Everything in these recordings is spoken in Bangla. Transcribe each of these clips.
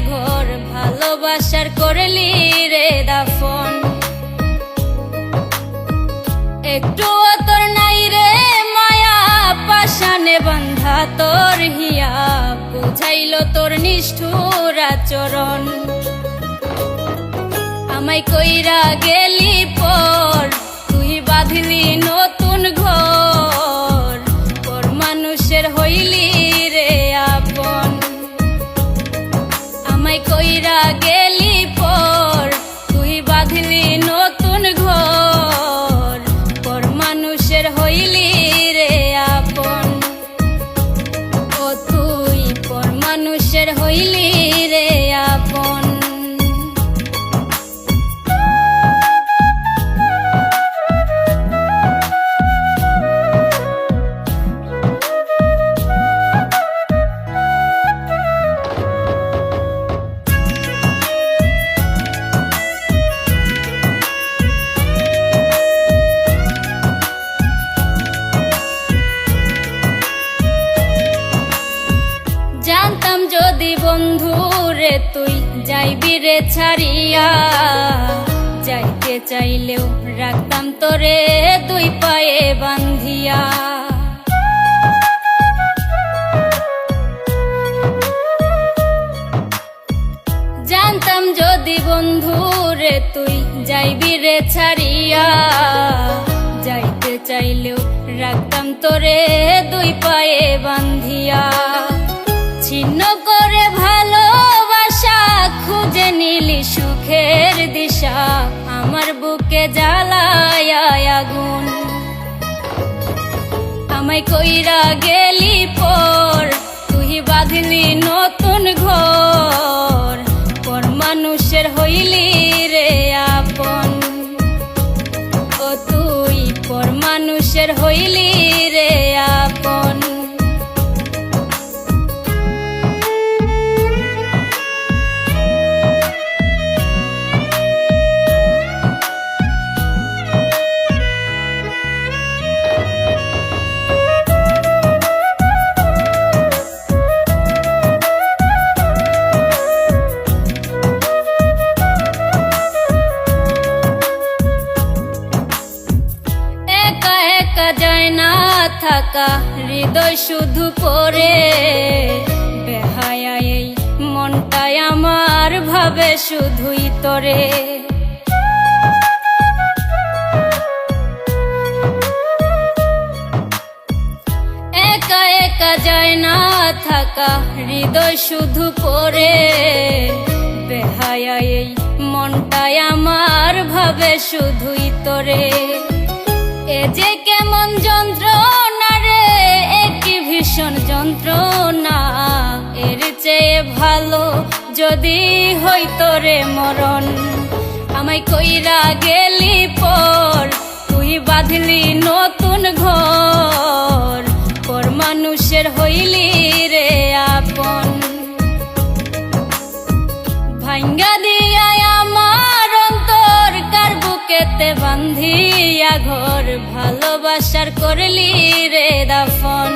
ঘর ভালোবাসার করলি রে দাফন। একটু তোর নাই রে মায়া পাশানে বান্ধা তোর হিয়া, বুঝাইল তোর নিষ্ঠুর আচরণ। আমায় কইরা গেলি পর তুই বাঁধলি নতুন ঘর, পর মানুষের হইলি রে আপন। আমায় কইরা গেলি পর তুই বাঁধলি নতুন ঘর, পর মানুষের হইলি রে আপন। ও তুই পর মানুষের হইলি রে আপন। জানতাম যদি বন্ধু রে তুই যাইবি রে ছাড়িয়া, যাইতে চাইলেও রাখতাম তোরে দুই পায়ে বান্ধিয়া। জানতাম যদি বন্ধু রে তুই যাইবি রে ছাড়িয়া, যাইতে চাইলেও রাখতাম তোরে দুই পায়ে বান্ধিয়া। ছিন্ন করে ভালোবাসা খুঁজে নিলি সুখের দিশা, আমার বুকে জ্বালায় আগুন। আমায় কইরা গেলি পর তুই বাঁধলি নতুন ঘর, পর মানুষের হইলি রে আপন। ও তুই পর মানুষের হইলি রে আপন। যায় না থাকা হৃদয় শুধু পড়ে, বেহায়া এই মনটাই আমার ভাবে শুধুই তোরে। একা একা যায় না থাকা হৃদয় শুধু পড়ে, বেহায়া এই মনটাই আমার ভাবে শুধুই তোরে। এ যে কেমন যন্ত্রণা রে, একই ভীষণ যন্ত্রণা, এর চেয়ে ভালো যদি হইতো রে মরণ। আমায় কইরা গেলি পর তুই বাঁধলি নতুন ঘর, পর মানুষের হইলি রে আপন। ভাঙ্গা দিয়া আমার অন্তর কার বুকেতে বান্ধিয়া ঘর ভালোবাসার করলি রে দাফন।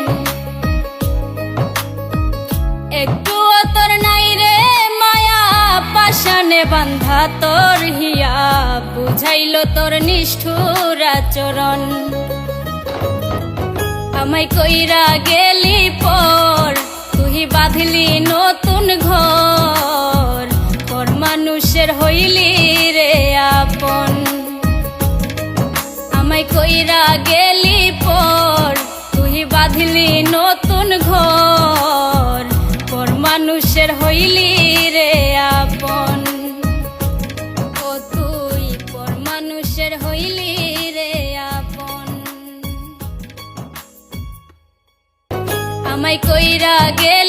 একটু তোর নাই রে মায়া পাশানে বান্ধা তোর হিয়া, বুঝাইল তোর নিষ্ঠুর আচরণ। আমায় কইরা গেলি পর তুই বাঁধলি নতুন ঘর, পর মানুষের হইলি রে আপন। আমায় কইরা গেলি পর তুই বাঁধলি নতুন ঘর, পর মানুষের হইলি রে আপন। ও তুই পর মানুষের হইলি রে আপন। আমায় কইরা গেলি